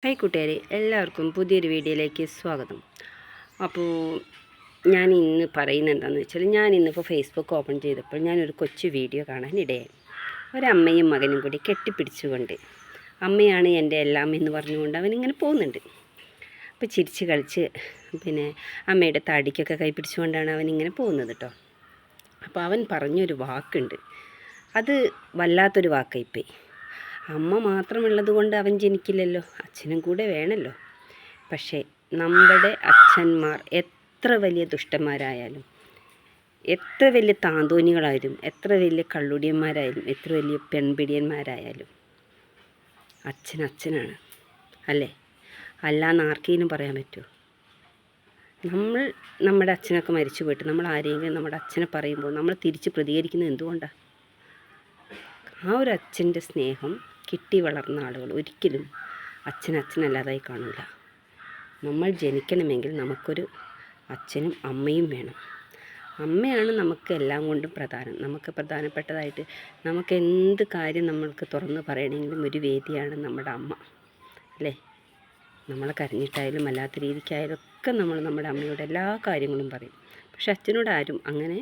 Hi കൂട്ടുകാരെ, എല്ലാവർക്കും പുതിയൊരു വീഡിയോയിലേക്ക് സ്വാഗതം. അപ്പോൾ ഞാൻ ഇന്ന് പറയുന്നത് എന്താണെന്ന് വെച്ചാൽ, ഞാൻ ഇന്നിപ്പോൾ ഫേസ്ബുക്ക് ഓപ്പൺ ചെയ്തപ്പോൾ ഞാനൊരു കൊച്ചു വീഡിയോ കാണാനിടയായി. ഒരമ്മയും മകനും കൂടി കെട്ടിപ്പിടിച്ചുകൊണ്ട്, അമ്മയാണ് എൻ്റെ എല്ലാം എന്ന് പറഞ്ഞുകൊണ്ട് അവനിങ്ങനെ പോകുന്നുണ്ട്. അപ്പോൾ ചിരിച്ച് കളിച്ച് അമ്മയുടെ താടിക്കൊക്കെ കൈ പിടിച്ചുകൊണ്ടാണ് അവനിങ്ങനെ പോകുന്നത് കേട്ടോ. അപ്പോൾ അവൻ പറഞ്ഞൊരു വാക്കുണ്ട്, അത് വല്ലാത്തൊരു വാക്കായിപ്പോയി. അമ്മ മാത്രമുള്ളത് കൊണ്ട് അവൻ ജനിക്കില്ലല്ലോ, അച്ഛനും കൂടെ വേണമല്ലോ. പക്ഷേ നമ്മുടെ അച്ഛന്മാർ എത്ര വലിയ ദുഷ്ടന്മാരായാലും, എത്ര വലിയ താന്തോന്നികളായാലും, എത്ര വലിയ കള്ളുടിയന്മാരായാലും, എത്ര വലിയ പെൺപിടിയന്മാരായാലും അച്ഛനാണ് അല്ലേ? അല്ലാന്ന് ആർക്കെങ്കിലും പറയാൻ പറ്റുമോ? നമ്മുടെ അച്ഛനൊക്കെ മരിച്ചു പോയിട്ട് നമ്മൾ ആരെങ്കിലും നമ്മുടെ അച്ഛനെ പറയുമ്പോൾ നമ്മൾ തിരിച്ച് പ്രതികരിക്കുന്നത് എന്തുകൊണ്ടാണ്? ആ ഒരു അച്ഛൻ്റെ സ്നേഹം കിട്ടി വളർന്ന ആളുകൾ ഒരിക്കലും അച്ഛനല്ലാതായി കാണില്ല. നമ്മൾ ജനിക്കണമെങ്കിൽ നമുക്കൊരു അച്ഛനും അമ്മയും വേണം. അമ്മയാണ് നമുക്ക് എല്ലാം കൊണ്ടും പ്രധാനം. നമുക്ക് പ്രധാനപ്പെട്ടതായിട്ട് നമുക്ക് എന്ത് കാര്യം നമ്മൾക്ക് തുറന്ന് പറയണമെങ്കിലും ഒരു വേദിയാണ് നമ്മുടെ അമ്മ അല്ലേ? നമ്മളെ കരഞ്ഞിട്ടായാലും അല്ലാത്ത രീതിക്കായാലും ഒക്കെ നമ്മൾ നമ്മുടെ അമ്മയോട് എല്ലാ കാര്യങ്ങളും പറയും. പക്ഷെ അച്ഛനോട് ആരും അങ്ങനെ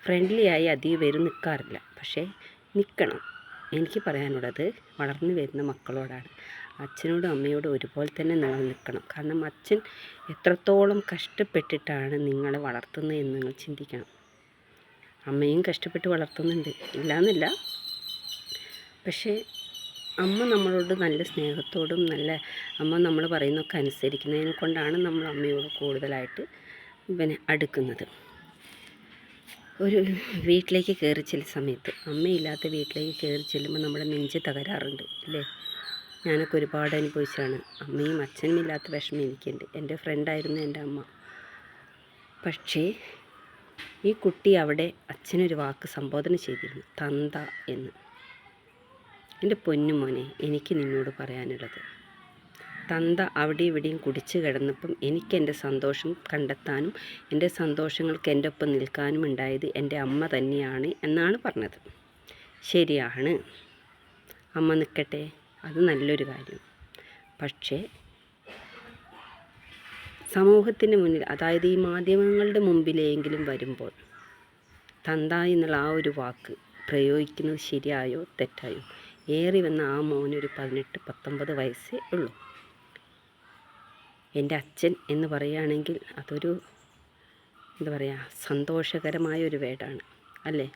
ഫ്രണ്ട്ലി ആയി അധികം പേരും നിൽക്കാറില്ല. പക്ഷേ നിൽക്കണം. എനിക്ക് പറയാനുള്ളത് വളർന്നു വരുന്ന മക്കളോടാണ്. അച്ഛനോടും അമ്മയോടും ഒരുപോലെ തന്നെ നിങ്ങൾ നിൽക്കണം. കാരണം അച്ഛൻ എത്രത്തോളം കഷ്ടപ്പെട്ടിട്ടാണ് നിങ്ങളെ വളർത്തുന്നത് എന്ന് നിങ്ങൾ ചിന്തിക്കണം. അമ്മയും കഷ്ടപ്പെട്ട് വളർത്തുന്നുണ്ട്, ഇല്ലയെന്നില്ല. പക്ഷേ അമ്മ നമ്മളോട് നല്ല സ്നേഹത്തോടും അമ്മ നമ്മൾ പറയുന്നതൊക്കെ അനുസരിക്കുന്നതിനെ കൊണ്ടാണ് നമ്മൾ അമ്മയോട് കൂടുതലായിട്ട് അടുക്കുന്നത്. ഒരു വീട്ടിലേക്ക് കയറി ചെല്ലുന്ന സമയത്ത്, അമ്മയില്ലാത്ത വീട്ടിലേക്ക് കയറി ചെല്ലുമ്പോൾ നമ്മുടെ നെഞ്ച് തകരാറുണ്ട് അല്ലേ? ഞാനൊക്കെ ഒരുപാട് അനുഭവിച്ചാണ്. അമ്മയും അച്ഛനും ഇല്ലാത്ത വിഷമം എനിക്കുണ്ട്. എൻ്റെ ഫ്രണ്ടായിരുന്നു എൻ്റെ അമ്മ. പക്ഷേ ഈ കുട്ടി അവിടെ അച്ഛനൊരു വാക്ക് സംബോധന ചെയ്തിരുന്നു, തന്ത എന്ന്. എൻ്റെ പൊന്നു മോനെ, എനിക്ക് നിന്നോട് പറയാനുള്ളത്, തന്ത അവിടെ ഇവിടെയും കുടിച്ച് കിടന്നപ്പം എനിക്കെൻ്റെ സന്തോഷം കണ്ടെത്താനും എൻ്റെ സന്തോഷങ്ങൾക്ക് എൻ്റെ ഒപ്പം നിൽക്കാനും ഉണ്ടായത് എൻ്റെ അമ്മ തന്നെയാണ് എന്നാണ് പറഞ്ഞത്. ശരിയാണ്, അമ്മ നിൽക്കട്ടെ, അത് നല്ലൊരു കാര്യം. പക്ഷേ സമൂഹത്തിന് മുന്നിൽ, അതായത് ഈ മാധ്യമങ്ങളുടെ മുമ്പിലെങ്കിലും വരുമ്പോൾ തന്ത എന്നുള്ള ആ ഒരു വാക്ക് പ്രയോഗിക്കുന്നത് ശരിയായോ തെറ്റായോ? ഏറി വന്ന ആ മോനൊരു 18-19 വയസ്സേ ഉള്ളൂ. എൻ്റെ അച്ഛൻ എന്ന് പറയുകയാണെങ്കിൽ അതൊരു സന്തോഷകരമായൊരു വേടാണ് അല്ലേ?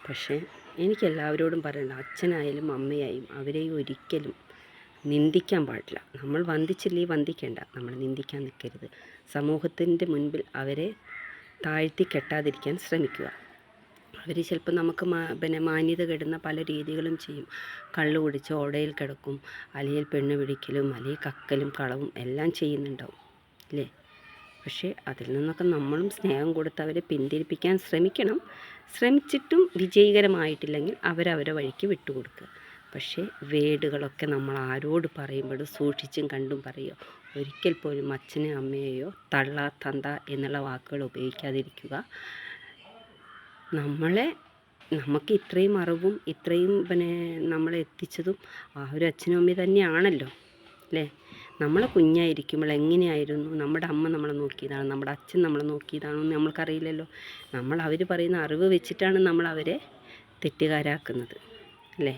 പക്ഷേ എനിക്കെല്ലാവരോടും പറയണ്ട, അച്ഛനായാലും അമ്മയായും അവരെയും ഒരിക്കലും നിന്ദിക്കാൻ പാടില്ല. നമ്മൾ വന്ദിച്ചില്ലേ വന്ദിക്കേണ്ട, നമ്മൾ നിന്ദിക്കാൻ നിൽക്കരുത്. സമൂഹത്തിൻ്റെ മുൻപിൽ അവരെ താഴ്ത്തി കെട്ടാതിരിക്കാൻ ശ്രമിക്കുക. അവർ ചിലപ്പോൾ നമുക്ക് മാന്യത കെടുന്ന പല രീതികളും ചെയ്യും. കള്ളു കുടിച്ച് ഓടയിൽ കിടക്കും, അല്ലെങ്കിൽ പെണ്ണ് പിടിക്കലും, അല്ലെങ്കിൽ കക്കലും കളവും എല്ലാം ചെയ്യുന്നുണ്ടാവും അല്ലേ? പക്ഷേ അതിൽ നിന്നൊക്കെ നമ്മളും സ്നേഹം കൊടുത്ത് അവരെ പിന്തിരിപ്പിക്കാൻ ശ്രമിക്കണം. ശ്രമിച്ചിട്ടും വിജയകരമായിട്ടില്ലെങ്കിൽ അവരവരെ വഴിക്ക് വിട്ടുകൊടുക്കുക. പക്ഷേ വേടുകളൊക്കെ നമ്മൾ ആരോട് പറയുമ്പോഴും സൂക്ഷിച്ചും കണ്ടും പറയുക. ഒരിക്കൽ പോലും അച്ഛനെയോ അമ്മയെയോ തള്ള തന്ത എന്നുള്ള വാക്കുകൾ ഉപയോഗിക്കാതിരിക്കുക. നമുക്ക് ഇത്രയും അറിവും ഇത്രയും നമ്മളെ എത്തിച്ചതും ആ ഒരു അച്ഛനും അമ്മയും തന്നെയാണല്ലോ അല്ലേ? നമ്മളെ കുഞ്ഞായിരിക്കുമ്പോൾ എങ്ങനെയായിരുന്നു നമ്മുടെ അമ്മ നമ്മളെ നോക്കിയതാണ്, നമ്മുടെ അച്ഛൻ നമ്മളെ നോക്കിയതാണോ എന്ന് നമ്മൾക്കറിയില്ലല്ലോ. അവർ പറയുന്ന അറിവ് വെച്ചിട്ടാണ് നമ്മൾ അവരെ തെറ്റുകാരാക്കുന്നത് അല്ലേ?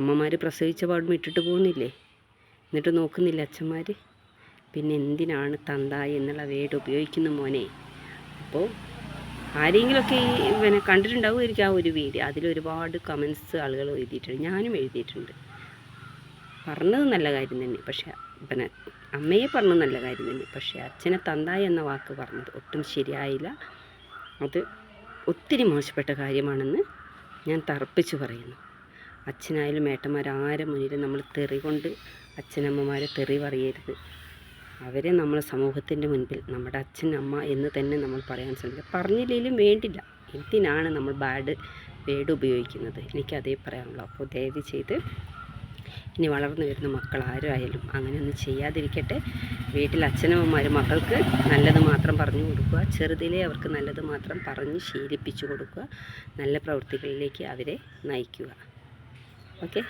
അമ്മമാർ പ്രസവിച്ച പാടും ഇട്ടിട്ട് പോകുന്നില്ലേ? എന്നിട്ട് നോക്കുന്നില്ല അച്ഛന്മാർ? പിന്നെ എന്തിനാണ് തന്ത എന്നുള്ള വേർഡ് ഉപയോഗിക്കുന്ന മോനെ? അപ്പോൾ ആരെങ്കിലുമൊക്കെ കണ്ടിട്ടുണ്ടാവുമായിരിക്കും ആ ഒരു വീഡിയോ. അതിലൊരുപാട് കമൻസ് ആളുകൾ എഴുതിയിട്ടുണ്ട്, ഞാനും എഴുതിയിട്ടുണ്ട്. പറഞ്ഞത് നല്ല കാര്യം തന്നെ, പക്ഷേ അമ്മയെ പറഞ്ഞത് നല്ല കാര്യം തന്നെ. പക്ഷേ അച്ഛനെ തന്ത എന്ന വാക്ക് പറഞ്ഞത് ഒട്ടും ശരിയായില്ല. അത് ഒത്തിരി മോശപ്പെട്ട കാര്യമാണെന്ന് ഞാൻ തറപ്പിച്ച് പറയുന്നു. അച്ഛനായാലും ഏട്ടന്മാരാരെ മുന്നിൽ നമ്മൾ തെറി കൊണ്ട് അച്ഛനമ്മമാരെ തെറി പറയരുത്. അവരെ നമ്മൾ സമൂഹത്തിൻ്റെ മുൻപിൽ നമ്മുടെ അച്ഛൻ അമ്മ എന്ന് തന്നെ നമ്മൾ പറയാൻ ശ്രമിക്കുക. പറഞ്ഞില്ലെങ്കിലും വേണ്ടില്ല, എന്തിനാണ് നമ്മൾ ബാഡ് വേർഡ് ഉപയോഗിക്കുന്നത്? എനിക്കതേ പറയാനുള്ളൂ. അപ്പോൾ ദയവ് ചെയ്ത് ഇനി വളർന്നു വരുന്ന മക്കൾ ആരായാലും അങ്ങനെയൊന്നും ചെയ്യാതിരിക്കട്ടെ. വീട്ടിൽ അച്ഛനമ്മമാർ മക്കൾക്ക് നല്ലത് മാത്രം പറഞ്ഞു കൊടുക്കുക. ചെറുതിലേ അവർക്ക് നല്ലത് മാത്രം പറഞ്ഞ് ശീലിപ്പിച്ചു കൊടുക്കുക. നല്ല പ്രവൃത്തികളിലേക്ക് അവരെ നയിക്കുക. ഓക്കെ.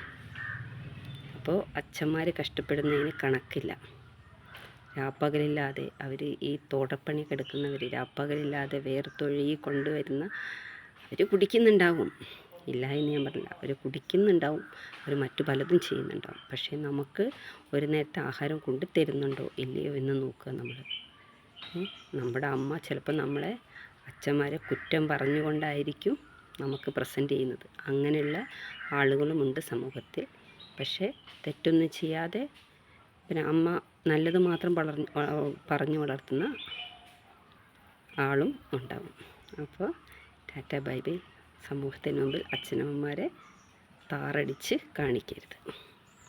അപ്പോൾ അച്ഛന്മാർ കഷ്ടപ്പെടുന്നതിന് കണക്കില്ല. രാപ്പകലില്ലാതെ അവർ ഈ തോട്ടപ്പണി എടുക്കുന്നവർ രാപ്പകലില്ലാതെ വേർത്തൊഴുകി കൊണ്ടുവരുന്ന അവർ കുടിക്കുന്നുണ്ടാവും, ഇല്ല എന്ന് ഞാൻ പറഞ്ഞില്ല, അവർ കുടിക്കുന്നുണ്ടാവും, അവർ മറ്റു പലതും ചെയ്യുന്നുണ്ടാവും. പക്ഷേ നമുക്ക് ഒരു നേരത്തെ ആഹാരം കൊണ്ട് തരുന്നുണ്ടോ ഇല്ലയോ എന്ന് നോക്കുക നമ്മൾ. നമ്മുടെ അമ്മ ചിലപ്പോൾ നമ്മളെ അച്ഛന്മാരെ കുറ്റം പറഞ്ഞുകൊണ്ടായിരിക്കും നമുക്ക് പ്രസൻറ്റ് ചെയ്യുന്നത്. അങ്ങനെയുള്ള ആളുകളുമുണ്ട് സമൂഹത്തിൽ. പക്ഷേ തെറ്റൊന്നും ചെയ്യാതെ പിന്നെ അമ്മ നല്ലത് മാത്രം പറഞ്ഞു വളർത്തുന്ന ആളും ഉണ്ടാവും. അപ്പോൾ ടാറ്റ ബൈ ബൈ. സമൂഹത്തിന് മുമ്പിൽ അച്ഛനമ്മമാരെ താറടിച്ച് കാണിക്കരുത്.